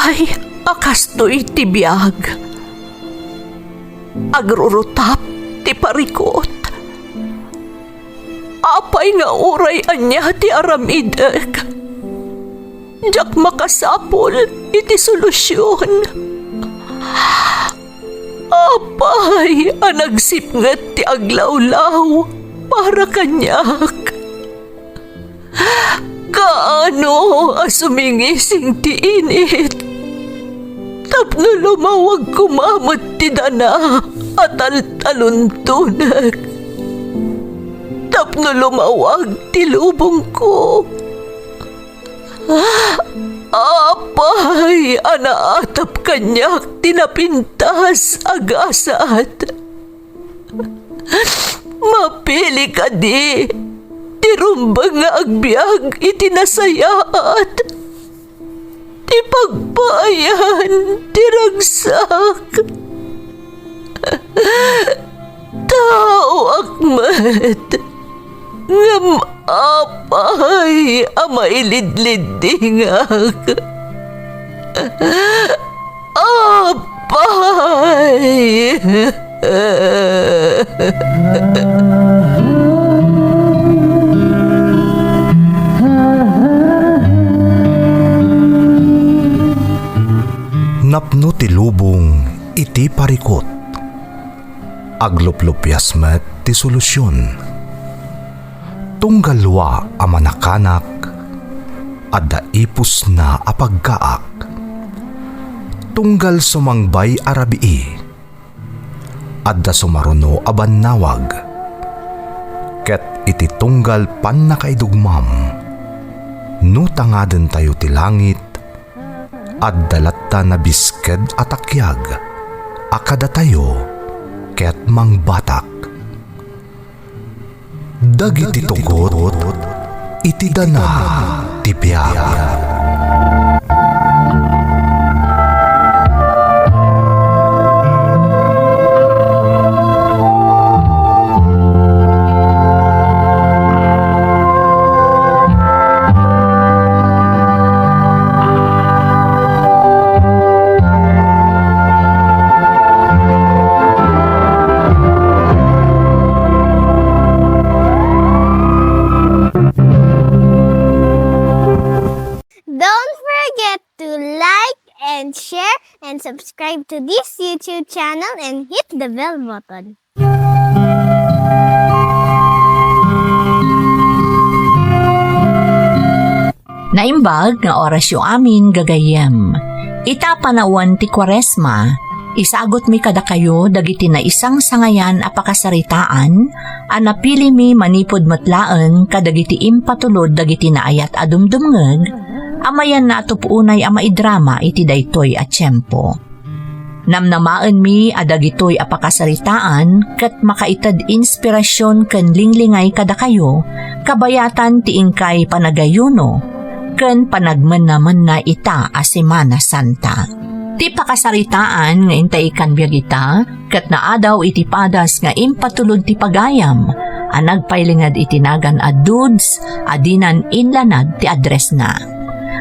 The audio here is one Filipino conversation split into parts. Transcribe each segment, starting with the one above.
Apay, akastoy tibiyag. Agrurutap ti parikot. Apay nga uray anya ti aramidek. Jak makasapol iti solusyon. Apay, anagsipnget ti aglawlaw para kanyak. Kaano asumingising ti init? Tapno lumawag kumamot ti dana at taluntunak. Tapno lumawag ti lubong ko. Apay, anaatap kanyak tinapintas agasat. Mapili ka di, tirumbang nga agbyag itinasayaat. Ti pagbayan, tiragsak. Tao akmat, ngam apay, amailidlidingak. Apay. Napno ti lubong iti parikot. Agluplupyas met ti solusyon. Tunggalwa a manakanak, adda ipus na apagkaak. Tunggal sumangbay arabii, adda sumaruno a bannawag. Ket iti tunggal pan nakaidugmam, no tangaden tayo ti langit, adda latta na bisked atakyag, akada tayo ket mangbatak. Dagiti tugot, iti dana ti biag. And subscribe to this YouTube channel and hit the bell button. Naimbag nga orasyo amin gagayem. Ita panawan ti Kwaresma, isagot mi kada kayo dagiti na isang sangayan apakasaritaan, anapili mi manipod matlaeng kadagiti impatulod dagiti naayat adumdumngeg, amayan na atupunay ama idrama iti daytoy a tiyempo. Namnamaan mi adagitoy apakasaritaan ket makaitad inspirasyon ken linglingay kada kayo kabayatan ti ingkay panagayuno ken panagmen naman na ita a Semana Santa. Ti pakasaritaan nga intay kan biagita ket naadaw iti padas nga impatulod ti pagayam a nagpailingad itinagan a dudes adinan inlanad ti address na.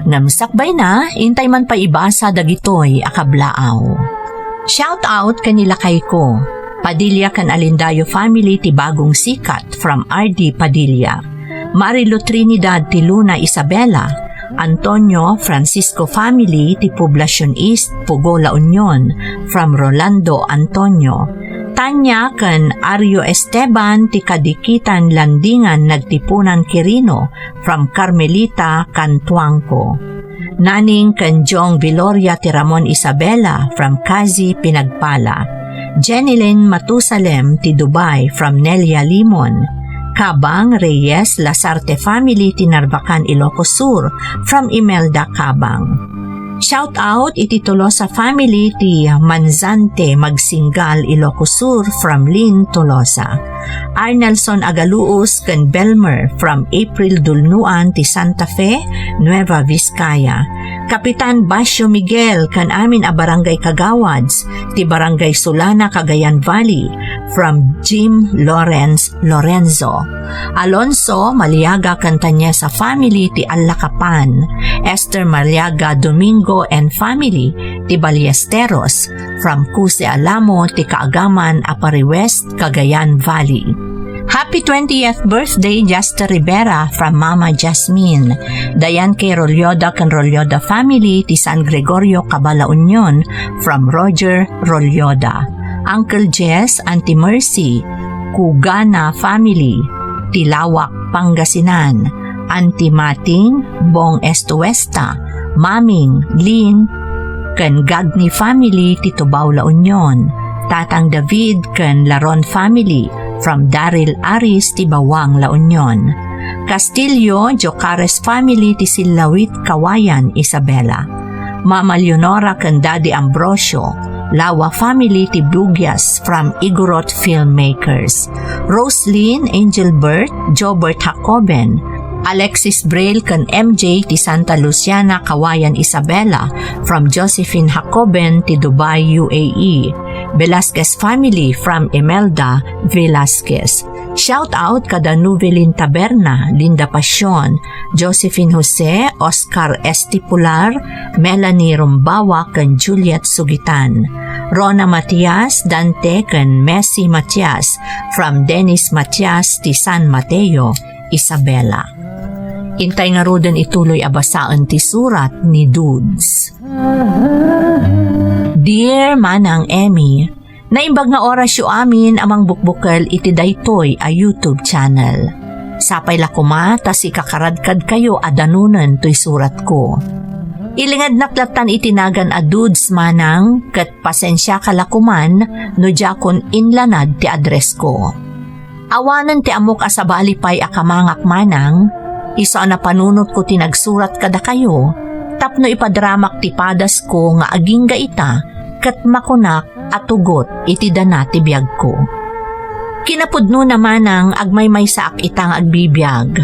Namsakbay na, intay man pa ibasa dagitoy akablaaw. Shout out kanila kay ko, Padilla kan Alindayo family ti bagong sikat from RD Padilla, Marilo Trinidad ti Luna Isabela, Antonio Francisco family ti Poblacion East, Pugo La Union from Rolando Antonio, Tanya kan Aryo Esteban ti Kadikitan Landingan Nagtipunan Quirino from Carmelita Cantuangco. Naning kan Jong Viloria ti Ramon Isabela from Kazi Pinagpala. Jenilyn Matusalem ti Dubai from Nelia Limon. Kabang Reyes Lasarte family ti Narvacan Ilocos Sur from Imelda Kabang. Shout out iti Tolosa family ti Manzante Magsinggal Ilocos Sur from Lynn Tolosa. Arnelson Agaluos ken Belmer from April Dulnuan ti Santa Fe, Nueva Vizcaya. Kapitan Basyo Miguel kan amin a Barangay Kagawads ti Barangay Solana, Cagayan Valley from Jim Lawrence Lorenzo. Alonso Maliaga kantanya sa family ti Alacapan. Esther Maliaga Domingo and family ti Ballesteros from Cuse Alamo ti Kaagaman, Apari West, Cagayan Valley. Happy 20th birthday, Justa Rivera from Mama Jasmine. Dayan kay Rolyoda kan Rolyoda family ti San Gregorio, Cabala Union from Roger Rolyoda. Uncle Jess, Auntie Mercy, Cugana family ti Lawak, Pangasinan. Auntie Mating, Bong Estuesta, Maming Lin kan Gagni family ti Tubao, La Union. Tatang David kan Laron family from Daryl Aris ti Bawang, La Union. Castillo Jocares family ti Silawit, Kawayan, Isabela. Mama Leonora kan Daddy Ambrosio, Lawa family ti Bugyas from Igorot Filmmakers. Roslyn Angelbert Jobert Jacoben, Alexis Braille kan MJ ti Santa Luciana, Kawayan, Isabela from Josephine Jacoben ti Dubai, UAE. Velasquez family from Imelda Velasquez. Shout out kada Nuvelin Taberna, Linda Pasion, Josephine Jose, Oscar Estipular, Melanie Rumbawa kan Juliet Sugitan. Rona Matias, Dante kan Messi Matias from Dennis Matias ti San Mateo, Isabela. Intay nga roden ituloy abasaan ti surat ni Dudes. Dear Manang Emmy, naimbag nga oras yu amin amang bukbukal iti daytoy a YouTube channel. Sapay lakuma tas ikakaradkad kayo adanunan to'y surat ko. Ilingad naklatan itinagan a Dudes manang kat pasensya kalakuman no jakon inlanad ti address ko. Awanan ti amok asabalipay akamangak manang, isa na panunot ko tinagsurat kada kayo, tapno ipadramak ti padas ko nga aging gaita kat makunak at tugot iti dana ti biyag ko. Kinapudno naman ang agmay-may saak itang agbibiyag.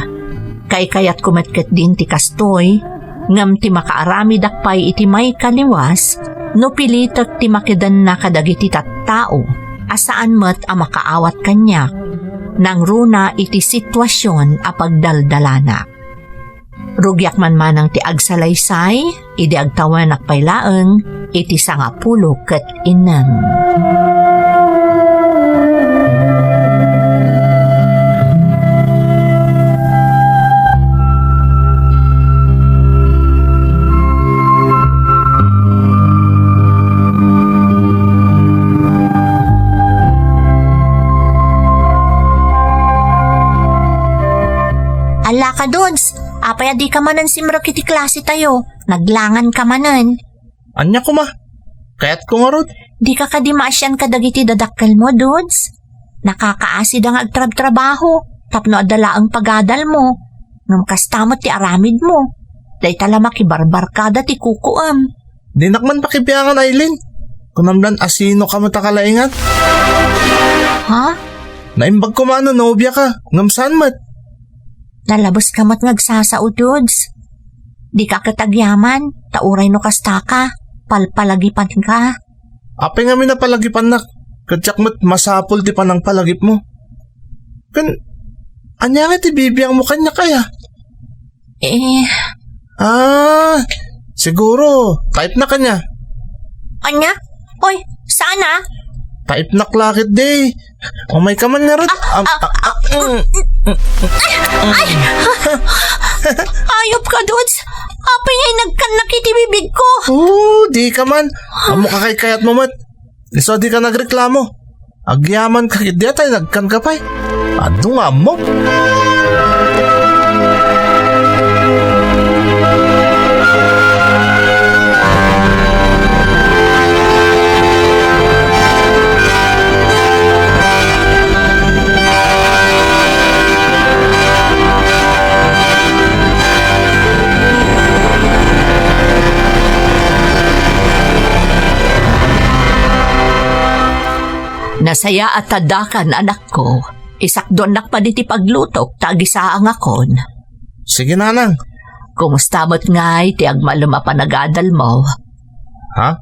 Kayat kumatkat din ti kastoy, ngam ti makaarami dakpay iti may kaliwas, no pilitak ti makidan na kadagiti tattao, asaan met a makaawat kanyak, nang runa iti sitwasyon a pagdaldalana. Rugyak man manang ti agsalaysay, idi agtawan nakpailaeng, iti sangapulo ket inem. Ala ka, Dudes. Apay adi ka manan simrak iti klase tayo. Naglangan ka manan. Anya ko ma? Kaya't ko nga rod. Di ka kadimasyan kadagiti dadakkel mo, Dudes. Nakakaasid ang agtrab-trabaho. Tapno adala ang pagadal mo. Ngam kastamot ti aramid mo. Day tala makibarbarkada ti kukuam. Di nakman pakibiyangan, Aileen. Kunamlan asino ka matakalaingan. Ha? Naimbag ko mano, nobya ka. Ngam saan mat? Nalabos ka mat ngagsasao, Dudes. Di ka katagyaman. Tauray no kasta ka. Palpalagipan ka. Apay nga minapalagipan nak. Kadyak mat masapol ti panang palagip mo. Anya nga ti bibiyang mo kanya kaya? Siguro. Type na kanya. Anya? Oy, sana? Type na klakit day. Umay ka man nga rod. Ayop ka, Dudes. Apay ay nagkanakitibibig ko. Di ka man. Amo ka kay kayat mo mat. Iso di ka nagreklamo. Agyaman ka kit diya tayo nagkan ka pa'y. Ado nga mo. Nasaya at tadakan anak ko. Isakdon nakpaditi paglutok tagisaang akon. Sige nanang. Kumusta mo't ngay ti agmalum a panagadal mo? Ha?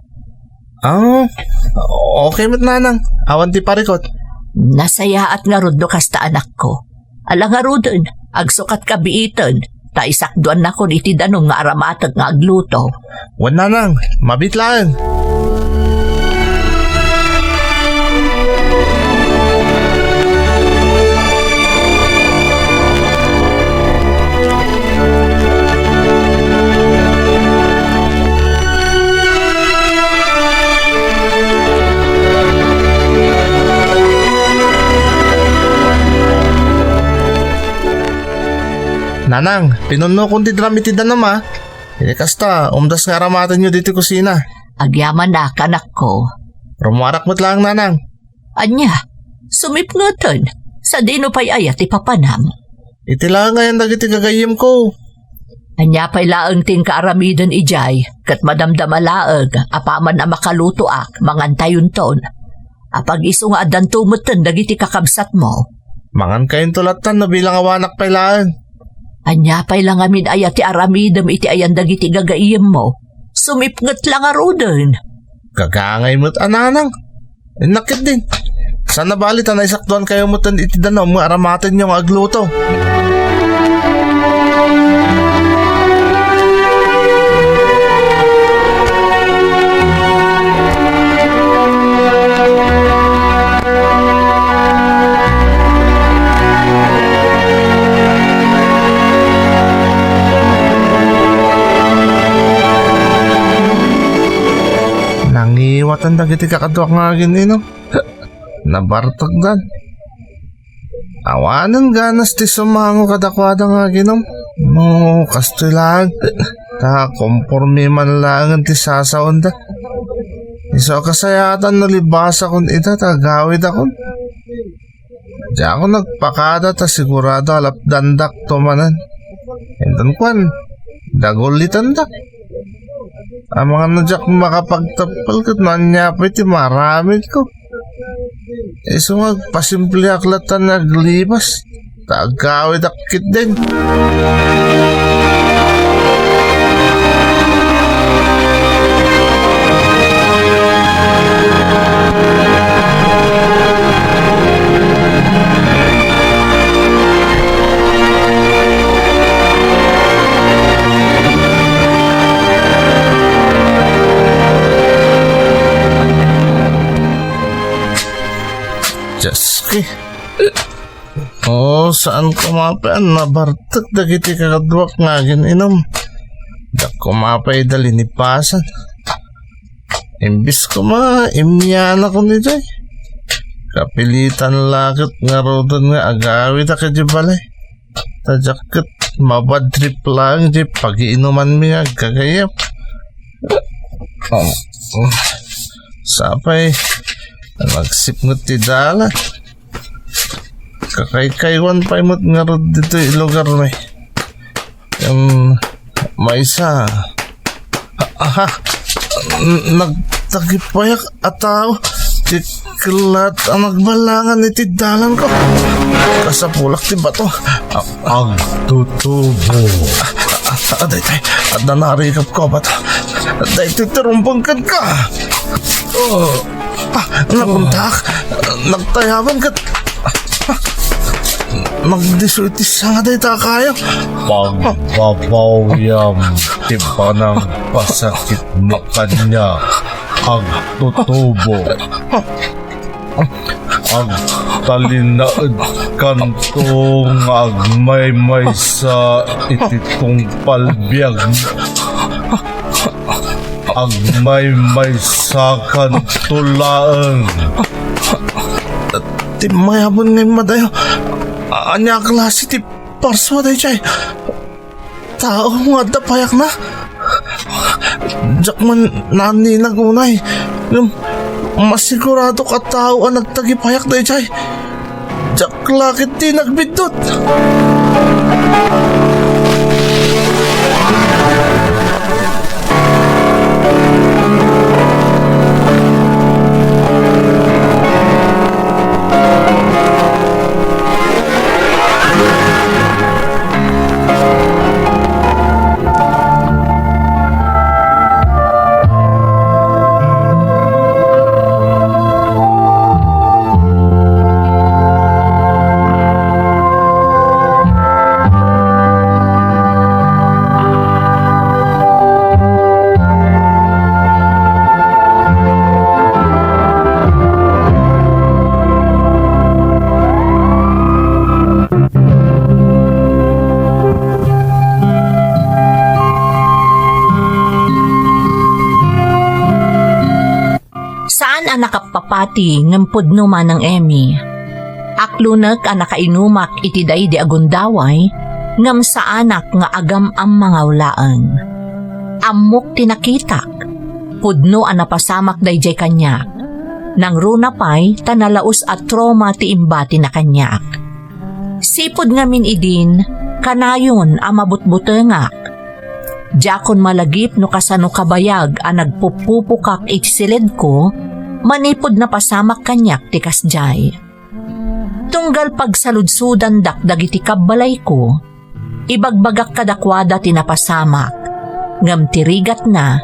Okay mat nanang. Awan ti parikot. Nasaya at nga rod kasta anak ko. Alang nga rodon, agsukat kabiitan, ta isakduan na ko iti danong nga aramatag nga agluto. Wan nanang, mabitlaan. Nanang, pinuno kong ti dramitidan nama. Hindi kasta, umdas nga aramatan nyo dito kusina. Agyaman na kanak ko. Rumarak mo't lang, nanang. Anya, sumipngutan, sa dino pa'y ayat ipapanam. Iti lang ngayon dagiti gagayim ko. Anya pa'y laang ting kaaramidan ijay, kat madamdamalaag, apaman na makaluto ak, mangantayon ton. Apag iso nga adan tumutan dagiti kakabsat mo. Mangan kayong tulatan na bilang awanak pailaan. Anya pa'y lang amin ayat ti aramidam iti ayan dagiti gagayim mo. Sumipngat lang arudan. Gagangay mo't ananang. Nakit din. Sana balit na isaktuan kayo mo't iti danaw mga aramatan nyo nga agluto. Nangiwatan dagiti kakadwak nga ginino. Nabartag dan. Awanan ganas ti sumango kadakwada nga ginom. No, kasto lang. Ta komporme man lang ti sasaon da. Iso kasayatan nalibasa kun ita tagawid akon. Di ako nagpakada ta sigurado alap dandak to manan. Enton kwan, dagulitan dak. Ang mga nadyak makapagtapal kat nanyapit maramit ko. Iso nga pasimple aklatan naglipas. Tagawid akit din. Jaski. Saan kumapayan nabartak dagiti kakadwak nga gininom. Dak kumapay dalinipasan. Imbis imyana ko nito eh. Kapilitan lakit nga rodan nga agawid ka di balay. Tajakit mabadrip lang di pag-iinuman mi agkagayap. Sapay nagsipngot ti dala. Kakaykaywan pa imot nga rod dito lugar na eh. Yung maisa. Nagtagipayak at tao. Tiklat ang nagbalangan iti dalan ko. Kasapulak ti bato. Ang tutubo. Aday tay, at nanarikap ko bato. Aday titirumpangkan ka. Napuntak. Nagtayaban ka. Nagdisuitis nga day takayo. Pagbabawyam tiba ng pasakit mo kanya. Ang tutubo. Ang talinaad kantong agmay-may sa ititong palbiyag. Agmay-may sa kantulaan. Ti mayabon ngayon madayo. Anya klase ti parso day chay. Tao nga dapayak na. Diyak man nani nagunay. Masigurado ka tao ang nagtagipayak day chay. Diyak lakit di nagbidot. nakapapati ng pudno man ng Emmy. Aklunak ang nakainumak iti day di agundaway ngam sa anak nga agam ang mga ulaang. Amok tinakitak, pudno ang napasamak dayjay kanyak. Nang runa pa'y tanalaos at trauma ti imbati na kanyak. Sipod ngamin idin, kanayon ang mabutbutengak. Diyakon malagip no kasano kabayag ang nagpupupukak itsilid ko, manipod na pasamak kanyak ti kasjay. Tunggal pagsaludsudan dakdag iti kabalay ko, ibagbagak kadakwada tinapasamak, ngam tirigat na,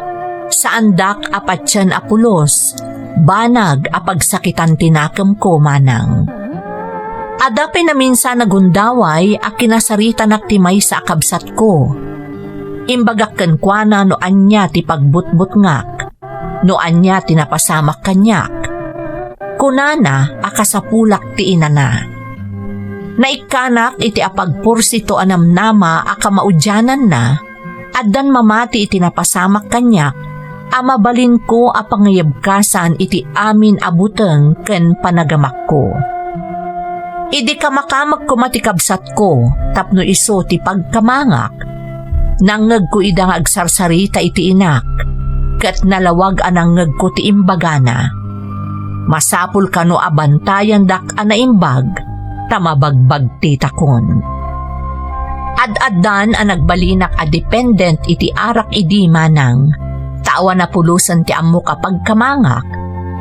saan dak apatsyan apulos, banag apagsakitan tinakam ko manang. Adapin na minsan nagundaway a kinasarita naktimay sa akabsat ko. Imbagak kenkwana no anya ti pagbutbut ngak, no anya tinapasamak kanyak. Kunana akasapulak ti inana. Naikanak iti apagpursito anam nama akamaudyanan na, addan mamati iti napasamak kanyak, amabalin ko apangayabkasan iti amin abuteng ken panagamak ko. Idi kamakamag ko matikabsat ko, tapno iso ti pagkamangak, nangag ko idang agsarsarita iti inak, kat nalawag anangag ko ti imbagana. Masapul kano abantayan dak anaimbag, tamabagbag ti takon. Ad-addan ang nagbalinak a dependent iti arak idi manang, tawa na pulusan ti ammo kapag kamangak,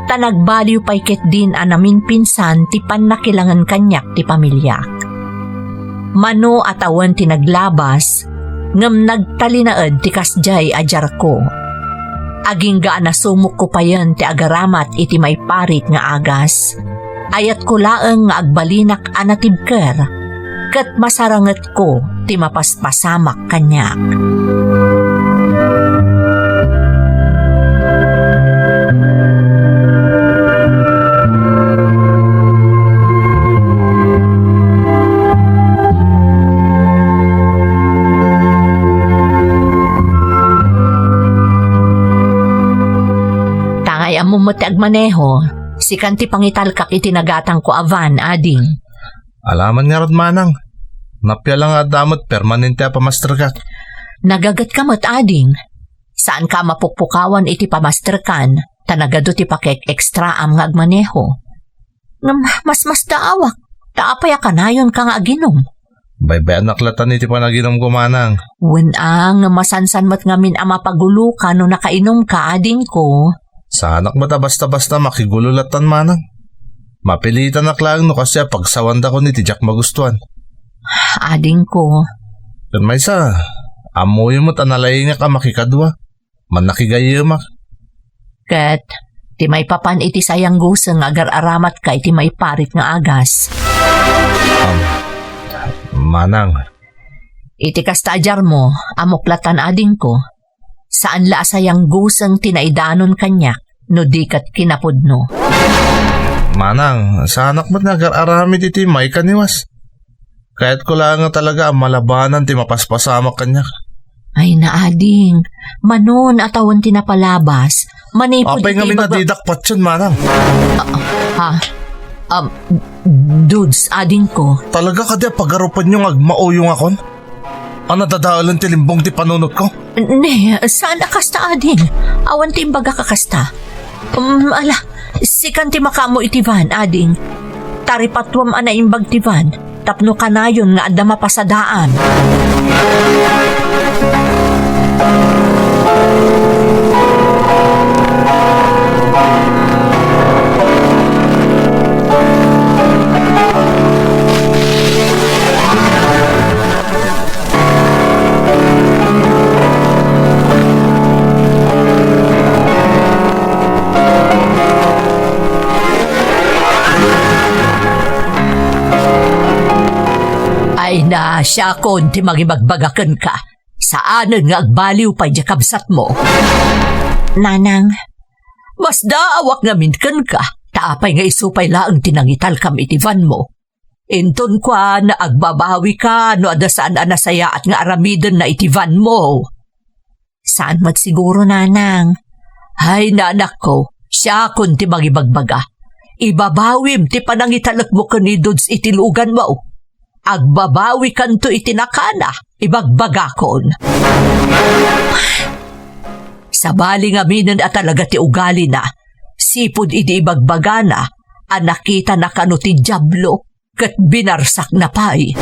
tanagbaliw pa'y ket din anamin pinsan ti pannakilangan kanyak ti pamilyak. Mano atawan ti naglabas, ngam nagtalinaed ti kasjay ajar ko. Aging gaan na sumuk ko pa yan ti agaramat iti may parit nga agas. Ayat ko laeng nga agbalinak anatibker, kat masaranget ko ti mapaspasamak kanyak. Mumati agmaneho, si kanti pangitalkak itinagatang ko avan, ading. Alaman nga rod manang. Napya lang nga damot permanente a pamasterkat. Nagagat ka mat, ading. Saan ka mapukpukawan iti pamasterkan, tanagado ti pakek ekstra am nga agmaneho. Mas daawak, taapaya kanayon ka nga aginom. Baybayan naklatan iti panaginom ko manang. Wenang masansan mat ngamin ang mapagulukan no nakainom ka, ading ko. Sa anak mata basta-basta makigululatan manang. Mapilitan naklang no kasi pagsawanda ko ni tijak magustuhan. Ading ko. Pero may isa, amoy mo tanalay nga ka makikadwa. Man nakigayamak. Ket, ti may papan iti sayang guseng agar-aramat ka iti may parit nga agas. Manang. Iti kastajar mo, amoklatan ading ko. Saan la sayang guseng tinaidanon kanyak, no dikat kinapudno. Manang, sa anak mo't nagar-aramid iti may kaniwas. Kahit ko lang nga talaga ang malabanan ti mapaspasamak kanyak. Ay naading, manon atawan tinapalabas, manipod apay nga minadidakpat yun, manang. Dudes, ading ko. Talaga kadya pagarupan yung agmauyong akon? Ang nadadaalan ti limbong ti panunot ko? Ne, saan akasta ading? Awan ti imbaga kakasta. Sikan ti makamo iti van, ading. Taripatwam ana imbag ti van, tapno kanayon nga adda mapasadaan. Ay na siya kon ti magibagbagaken ka. Saanen nga agbaliw pa jakabsat mo. Nanang, mas daawak nga minken ka. Taapay nga isupay laang tinangital kam iti van mo. Inton kwa na agbabawi ka no adasaan anasaya at nga aramiden na iti van mo. Saan mat siguro, nanang? Ay nanak ko, Siya kun ti magibagbaga. Ibabawim ti panangitalak mo kanidods itilugan mo. Agbabawi kanto itinakana, ibagbagakon. Sabali nga minan at talaga ti ugali na, sipod iti ibagbagana, nakita na kano ti Diablo, kat binarsak na pay.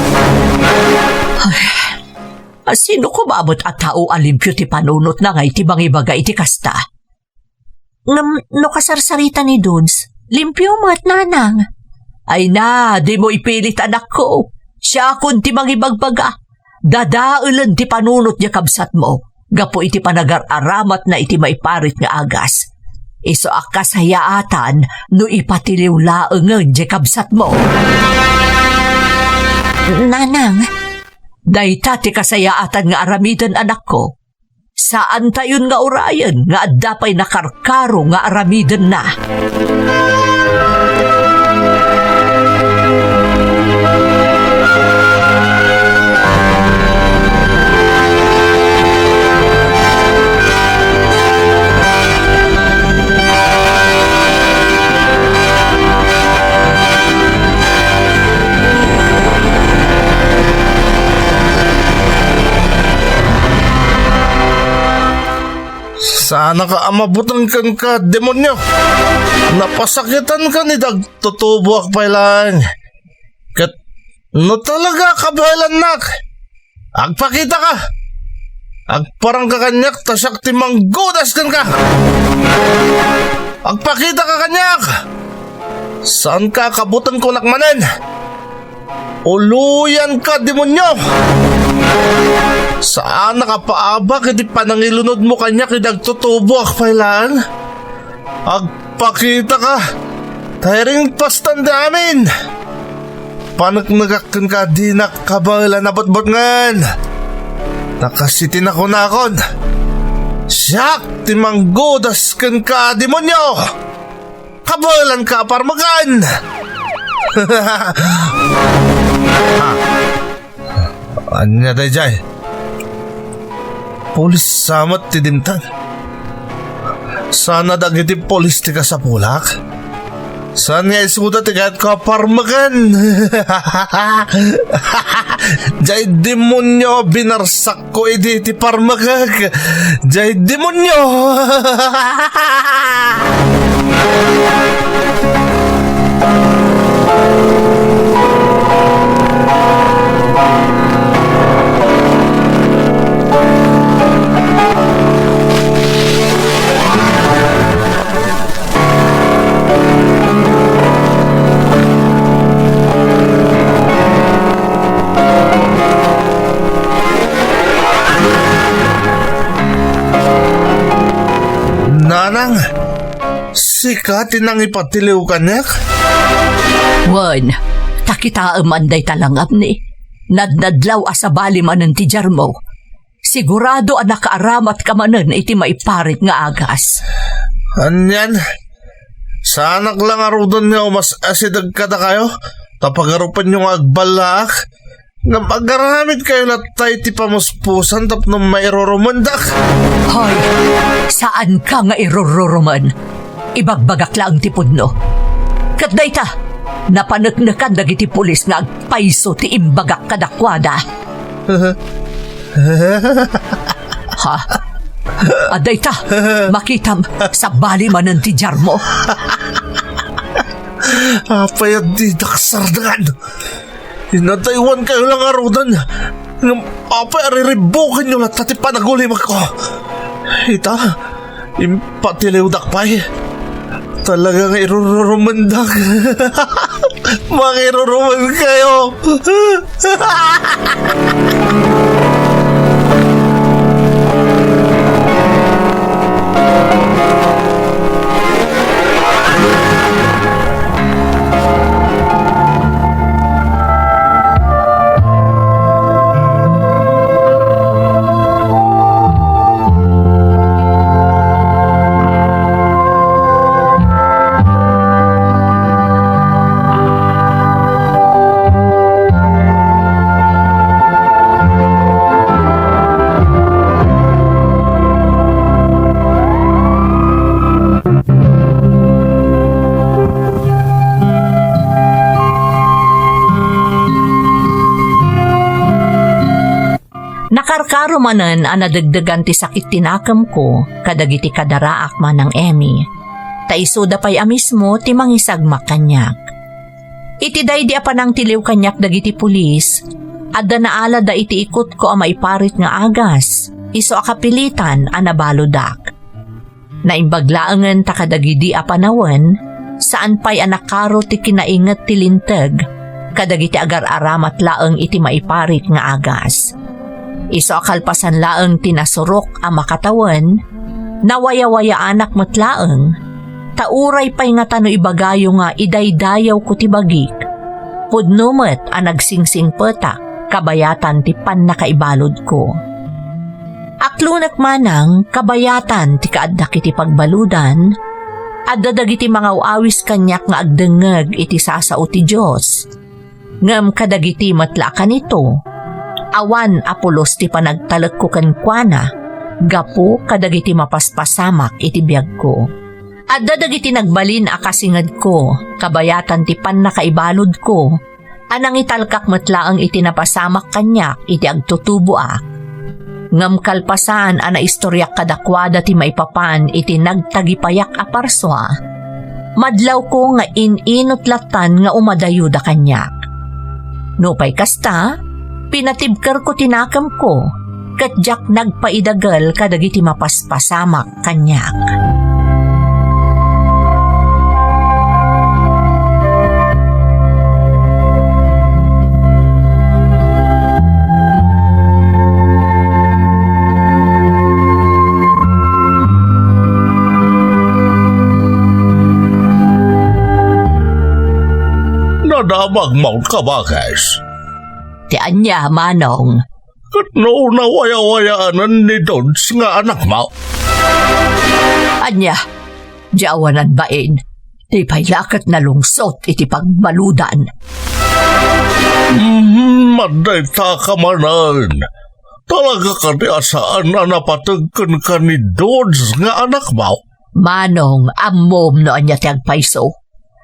Sino ko babot at tao alimpyo ti panunot na ngay ti bangibaga iti kasta? No kasarsarita ni Dudes, limpyo mo at nanang. Ay na, di mo ipilit anak ko. Siya kun ti mangibagbaga. Dadaulan ti panunot niya kabsat mo. Gapo iti panagar-aramat na iti maiparit nga agas. Iso akasayaatan no ipatiliw laengen di kabsat mo. Nanang, Dayta ti kasayaatan nga aramidan anak ko. Saan tayon nga urayan nga addapay nakarkaro nga aramidan na. Sana ka amabutan kan ka, demonyo. Napasakitan ka ni Dagtutubuak pailan. Kat, no talaga kabailan nak. Agpakita ka. Agparang ka kanyak, tasyak ti manggodas kan ka. Agpakita ka kanyak. Saan ka kabutan ko nakmanan? Uluyan ka, demonyo. Saan nakapaaba kiti panangilunod mo kanya kidagtutubo akpailan? Agpakita ka. Tayring pastan damin. Panagnagakan ka di nakabailan abot-bot ngan. Nakasitin ako nakon. Siyak ti manggodas kan ka, demonyo. Kabailan ka parmagan. Anya day jay. Polis samat ti dimtan. Sana dagiti polis ti ka sa pulak. Saan nga isuda ti kahit ka parmagan. Jay demonyo binarsak ko iti ti parmagag. Jay demonyo. Nanang, sikatin ang ipatiliw kanyak? Wan, takita amanday talangap ni. Nadnadlaw asabali manan ti Jarmo. Sigurado ang nakaaramat ka manan iti maiparit nga agas. Anyan, sanak lang arudon nga umas asidag kada kayo, tapagarupan yung agbalak, nga pagaramit kayo latay ti pamuspusan tapno mairoromandak. Hoy, saan ka nga irororoman? Ibagbagak lang ti pudno. Kat dayta, napanagnakan dagiti pulis nga agpaiso ti imbagak kadakwada. Ha? Adayta, makitam sa bali manan ti Jarmo. Apayad di daksardan. Inataywan kayo lang arudan. Apay ariribukin nyo lahat at ipanagulim ako. Ita, impatiliw dakpay. Talagang irurumandak. Makiruruman kayo. Nakarkaro manan ang nadagdagan ti sakit tinakam ko kadagiti kadaraak man ng Emmy. Taisuda pa'y amismo ti mangisagmak kanyak. Iti daydi apanang tiliw kanyak dagiti pulis, adda naala da iti ikot ko ang maiparit nga agas, iso akapilitan ang nabaludak. Naimbaglaangan takadagidi apanawan, saan pa'y anakaro ti kinaingat ti lintag, kadagiti agar aramat laeng iti maiparit nga agas. Iso akalpasan laeng tinasurok ang makatawan, nawaya-waya anak matlaeng, tauray pa'y nga tano ibagayo nga idaydayaw ko ti bagik. Pudnumet ang nagsingsing petak, kabayatan ti pan nakaibalod ko. Aklunak manang kabayatan ti kaaddak iti pagbaludan, adda dagiti mga uawis kanyak nga agdengeg iti sasao ti Diyos. Ngem kadagiti matlakan ito, awan apulos ti panagtalek ko kenkwana, gapu kadagiti mapaspasamak iti biag ko. Adda dagiti nagbalin akasingad ko, kabayatan ti pan nakaibalod ko, anang italkak matlaang iti napasamak kanyak iti agtutubo ak. Ngam kalpasan ana istoryak kadakwada ti maipapan iti nagtagipayak a parswa. Madlaw ko nga ininot latan nga umadayuda kanyak. Nupay kasta, pinatibker ko tinakam ko, katjak nagpaidagal kadagiti mapaspasamak kanyak. Nadamag maut ka ba, guys? Ti anya manong, Kat no nawaya-wayaanan ni Dodds nga anak mo. anya, diawanan bain, ti paylakat na lungsot iti pagbaludan. Maday ta ka manan. Talaga ka di asaan na napatagkan ka ni Dodds nga anak mo. Manong, ammom no anya ti agpaiso.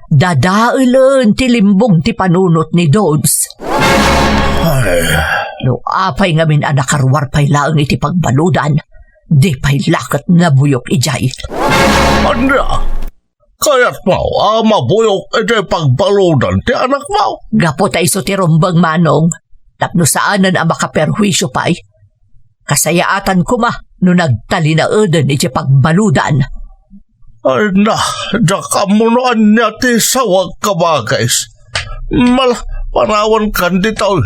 Dadailan ti limbong ti panunot ni Dodds. Ay, No apay ngamin anakarwar pay laang iti pagbaludan, di pay lakat na buyok ijay. anda. Kaya't mo, mabuyok iti pagbaludan ti anak mo. Gapo tayo ti rumbang manong, tapno saanan ang makaperwisyo pay. Kasayaatan ko ma, no nagtalinaadan iti pagbaludan. Ay na, dakamunoan niya ti sawag ka ba, guys? Panawan kan dito.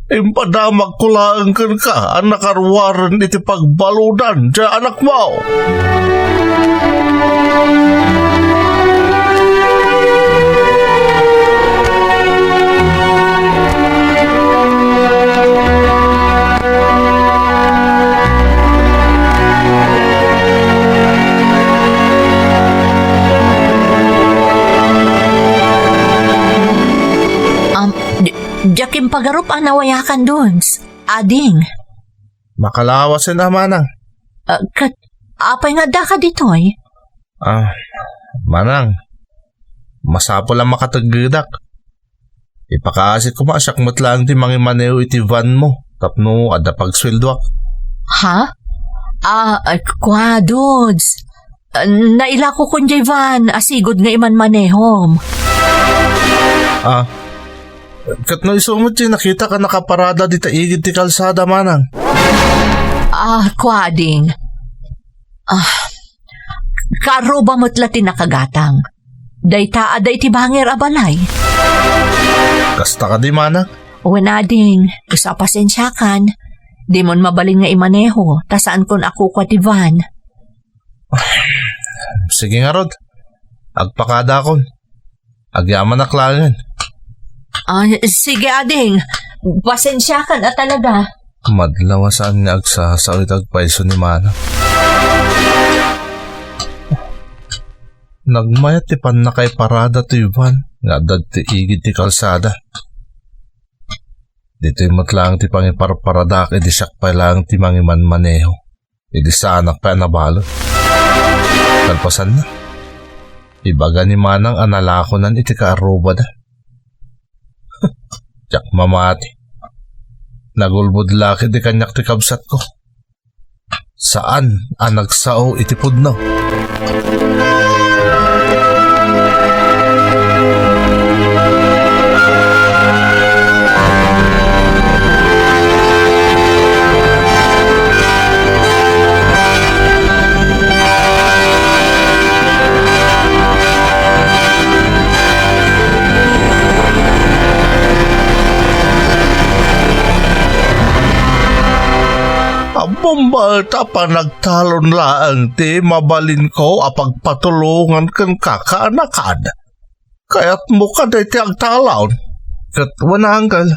Impadamag kulaan kan ka, ang nakarwaran iti pagbaludan di anak mo. Jakim pagarup ang nawayakan doon. Ading. Makalawasin na manang. Apay nga da ka dito eh. Manang. Masapo lang makatagidak. Ipakaasit ko masyak matlaan ti mangimaneo iti van mo. Tapno ada pagsweldoak. Ha? Kwa dudes. Naila ko kun jay van, asigod nga iman manehom. Kat no isumot siya, nakita ka nakaparada di taigid ti kalsada manang. Kwading. Karo ba matlatin nakagatang? Day ti bangir abalay. Kasta ka di manang. Wanading, isa pasensyakan. Di mon mabaling nga imaneho, tasaan kon ako kwa ti van. Sige nga rod. Agpakada kon. Agyaman na klangan. Sige ading, pasensyakan na talaga. Madlawasan niya agsasawit agpaiso ni Mana. Nagmayat ti pan na kay parada ti Ivan, nga dad ti igid ti kalsada. Dito'y matlang ti pangiparparadak, edi siyak pa lang ti mangiman maneho. Edi sa anak pa nabalo. Kalpasan na. Ibaga ni Manang analakonan iti kaaruba da. Tiyak mamati. Nagulbod laki di kanyak ti kabsat ko. Saan ang nagsao itipod no? Bombalta pa nagtalon laang ti mabalin ko apag patulungan kan kakaanakan. Kaya't mo ka day ti agtalon. Kat wana angkal.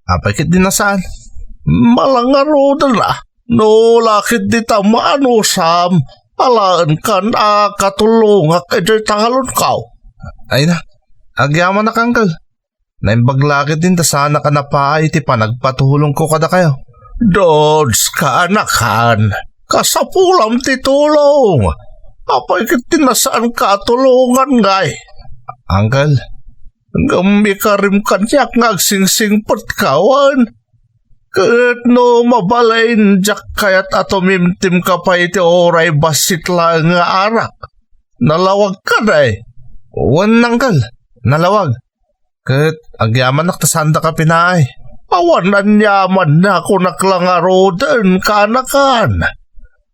Apay kit dinasaan. Malangaro na. No lakit di tamaan usam. Alaan kan katulungak edi talon kaw. Ay na. Agyaman na kangkal. Naimbag din ta sana ka na pa iti panagpatulong ko kada kayo. Dodds kaanakan, kasapulam ti tulong. Apay kit tinasaan katulungan ngay. Angkel, gambi ka rin kanyak ngagsingsing patkawan. Kat no mabalain jak kayat ato mimtim ka pa iti oray basit lang nga arak. Nalawag ka day. Wan angkel, nalawag. Kat agyaman naktasanda ka pinay. Awanan yaman na ako naklangarodan kanakan.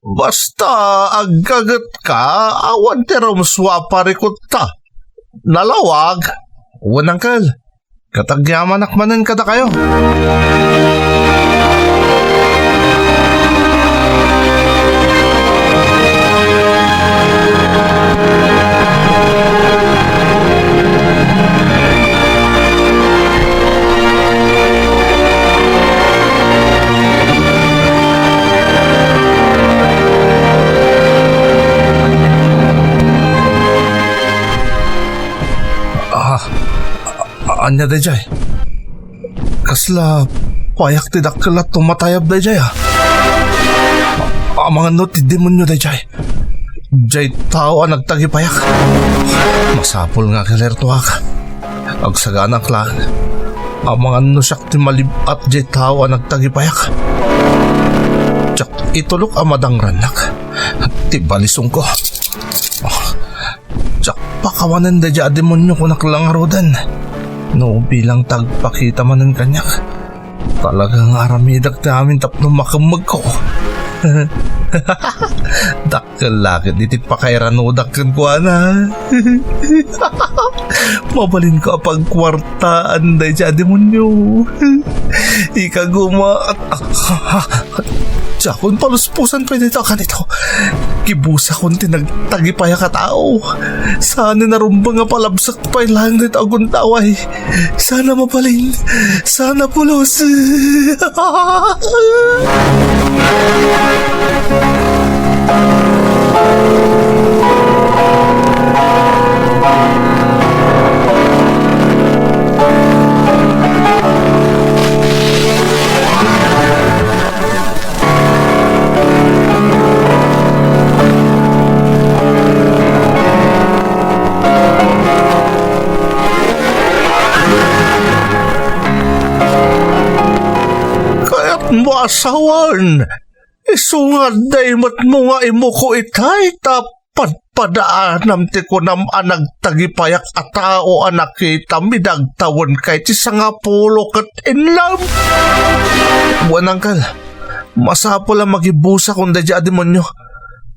Basta agagat ka, awan tiram swaparikot ta. Nalawag. Wanang kal. Katagyaman nakmanan kada kayo. Anya dayjay. Kasla payak ti dakkelat tumatayab dayjay ha. Mga no ti demonyo dayjay. Jay tao ang nagtagipayak. Masapol nga kilertuak. Agsaganak lang. Mga no siyak ti malibat jay tao ang nagtagipayak. Tsak itulok amadang ranak. Ti balisong ko. Tsak pakawanan dayjay demonyo ko naklangarodan. No bilang tagpakita man ng kanyak. Talagang aramidak namin tapno makamag ko. Dakkel lakit itit pakairanodak kan ko na. Mabalin ka pag kwartaan day siya demonyo. Ikaguma at Jakon paluspusan pa nito kanito. Kibusa kon tinagtagipaya ka tao. Sana narumbang nga palabsak pa ilang nito agun taway. Sana mabalin. Sana pulos. Asawan, isungad daymat mo nga imo ko itay tapad padaanam ti ko nam anag tagipayak a tao anak kita midagtawon kay ti sangapulo kat inlam. Buwanangkal, masapo lang magibusa kung dadya demonyo,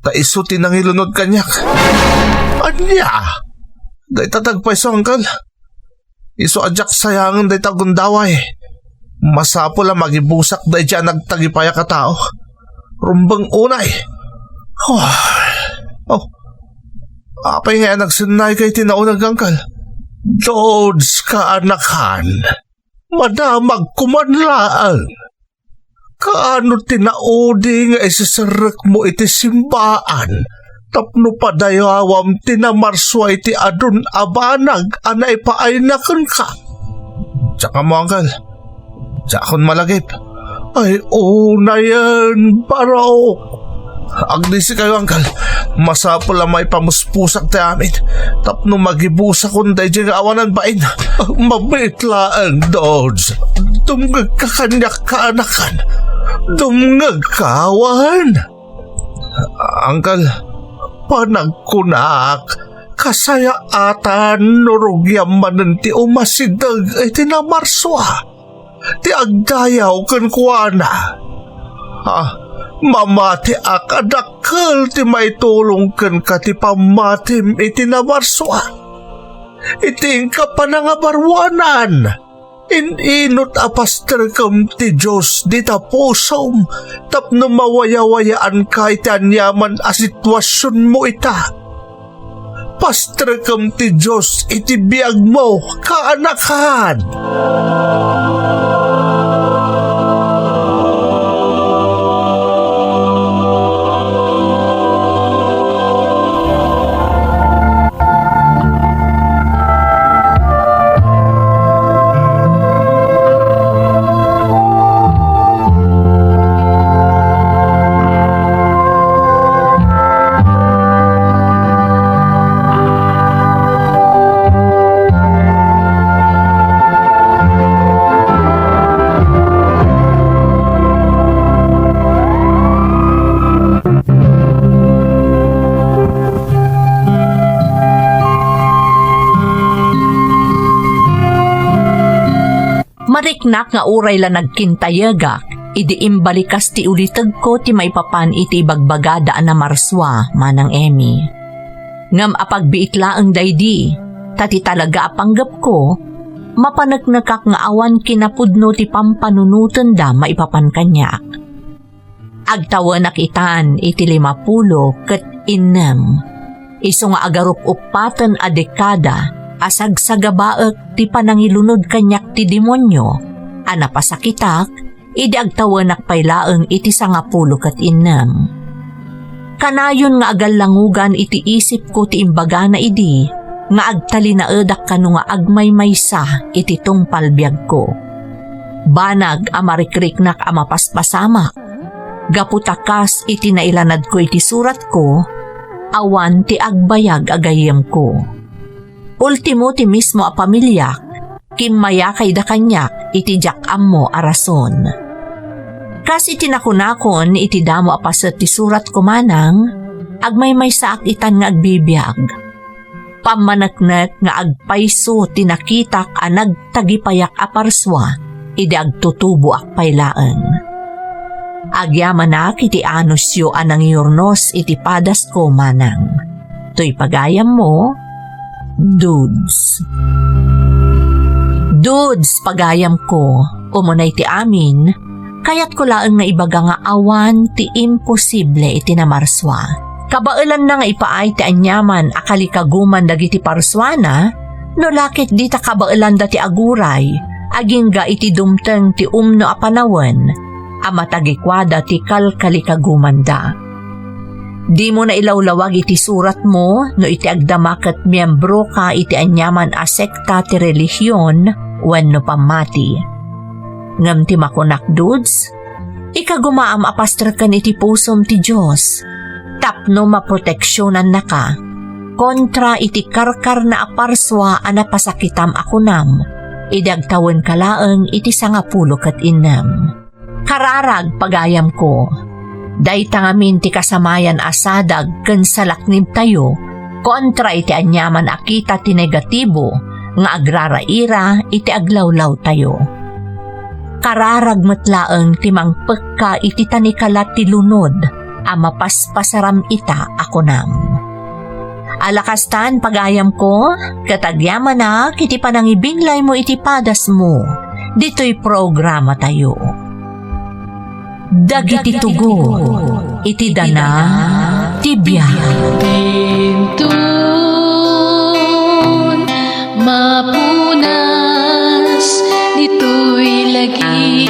ta iso tinangilunod kanyak. Anya, day tatagpay so angkal, iso adyak sayangan day tagundaway. Masapo lang magibusak dahil dyan nagtagipaya ka tao. Rumbang unay. Apay nga nagsinay kay tinaunag angkal. Dodds ka anakan. Madamag kumanlaan. Kaano tinaudi nga isisarak mo iti simbaan. Tapno padayawam tinamarswa iti adun abanag anay paaynakan ka. Tsaka mo angkal. Jakon malagip. Ay, na yan, baraw. Agdisi kayo, angkal. Masapo lang may pamuspusak tayo amin. Tapno magibusa kung dahil dyan awanan bain. Mabitla ang Dodds. dumngag kakanyak kaanakan, dumngag kawan. Angkal, panagkunak, kasaya atan nurugyaman ti umasidag ay tinamarswa. Ti agdayaw kan kuana. Mamati akadakal ti may tulong kan ka ti pamatim iti namarswa. Iting ka panangabarwanan. Ininot apaster kam ti Diyos di tapusom tapno mawaya-wayaan ka iti anyaman a sitwasyon mo ita. Paster kam ti Diyos iti biyag mo kaanakan. Mariknak nga uray la nagkintayagak, idi imbalikas ti ulitag ko ti maipapan iti bagbagada na marswa manang Emmy. Ngam apagbiitlaang daydi, tati talaga apanggap ko, mapanagnakak nga awan kinapudno ti pampanunutan da maipapan kanyak. Agtawanak itan iti 50 ket 6. Isu nga agarup upatan a dekada, asag sa gabaek ti panangilunod kanyak ti demonyo, anapasakitak, idi agtawanak paylaeng iti 10 ket 6. Kanayon nga agallangugan iti isip ko ti imbaga na idi, nga agtalinaedak kanu nga agmaymaysa iti tungpal biag ko. Banag amarikrik-nak amapaspasamak, gaputakas iti nailanad ko iti surat ko, awan ti agbayag agayem ko. Ultimo ti mismo a pamilyak, kimmaya kay da kanyak iti jakam mo a rason. Kas iti nakunakon iti damo a paset ti surat ko manang, agmaymay saak itan nga agbibiyag. Pamanaknek nga agpayso tinakitak a nagtagipayak a parswa, idi agtutubo ak paylaan. Agyaman na iti anusyo anang yurnos iti padas ko manang. To'y pagayam mo, Dudes. Dudes, pagayam ko, umunay ti amin, kayat ko laeng nga ibaga nga awan ti imposible iti namarswa. Kabailan na nga ipaay ti anyaman akalikaguman dagiti parswana, no lakit di ta kabailan da ti aguray, agingga iti dumteng ti umno a panawen, amatagikwada ti kalkalikaguman da. Di mo na ilawlawag iti surat mo no iti agdamaket miyembro ka iti anyaman a sekta ti relihiyon wenno pamati. Ngam ti makunak dudes, ikagumaam apastrakan iti pusom ti Diyos, tapno maproteksyonan na ka, kontra iti karkar na aparswa a napasakitam akunam, idagtawan kalaeng iti 10 ket 6. Kararag pagayam ko, day tangamin ti kasamayan asadag ken salaknib tayo, kontra iti anyaman akita ti negatibo, nga agraraira iti aglawlaw tayo. Kararag matlaeng ti mangpekka iti tanikalat ti lunod, ama paspasaram ita akunam. Alakastan pagayam ko, katagyaman na kiti panangibinglay mo iti padas mo, dito'y programa tayo. Dagiti tugo, iti dana, tibiyag. Pintun, mapunas, dito'y lagi.